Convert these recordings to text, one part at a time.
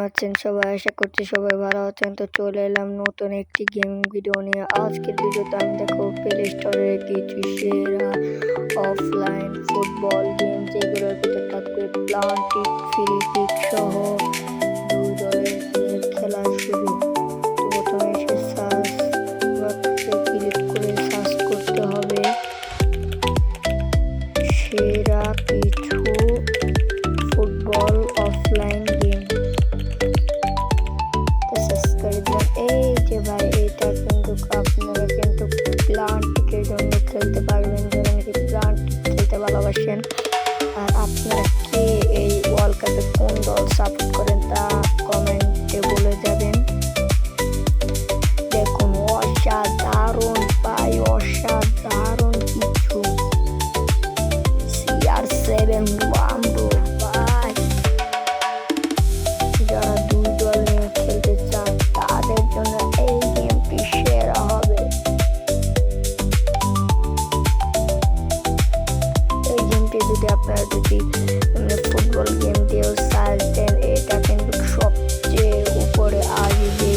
আছেন সবাই, আশা করছি সবাই ভালো আছেন। তো চলে এলাম নতুন একটি গেমিং ভিডিও নিয়ে। আজকের ভিডিওতে আমি দেখো প্লে স্টোরে কিছু সেরা অফলাইন ফুটবল গেম, যেগুলোর ভিতরে থাকবে প্লান্টিক, ফ্রি কিক সহ দুই দলের খেলা শুরু। তো প্রথমে এসে সার্চ বক্সে ক্লিক করে সার্চ করতে হবে সেরা কিছু ফুটবল অফলাইন গেম। এই যে ভাই, এটা কিন্তু আপনারা কিন্তু প্লান্টিকের জন্য খেলতে পারবেন, যারা নাকি প্লান্টিক খেলতে ভালোবাসেন। আর আপনারা কে এই ওয়ার্ল্ড কাপে কোন দল সাপোর্ট করেন তা কমেন্টে বলে যাবেন। দেখুন, অসাধারণ ভাই, অসাধারণ কিছু CR7 ওয়াম্বো ভাই। যারা দুই দল নিয়ে খেলতে চান তাদের জন্য এই গেমটি সেরা হবে। এই গেমটি যদি আপনারা ফুটবল গেম দিয়েও সার্চ দেন, এটা কিন্তু সবচেয়ে উপরে আসবে।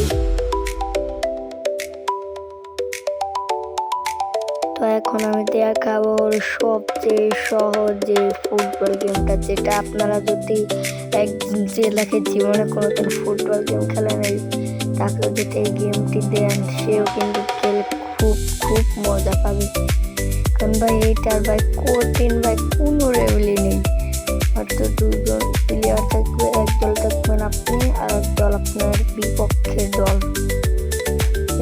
তো এখন আমি দেখাবো সবচেয়ে সহজ যে ফুটবল গেমটা, যেটা আপনারা যদি এক জেলাকে জীবনে কোনোদিন ফুটবল গেম খেলে নেই, তাকে যদি এই গেমটি দেন, সেও কিন্তু খেলে খুব মজা পাবে। কারণ ভাই এইটার ভাই কঠিন ভাই কোনো লেভেলই নেই। হয়তো দুজন প্লেয়ার থাকবে, এক দল থাকবেন আপনি আর এক দল আপনার বিপক্ষের দল,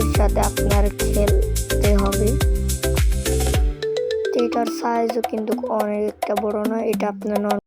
এর সাথে আপনার খেলতে হবে। এটার সাইজও কিন্তু অনেকটা বড় নয়, এটা আপনার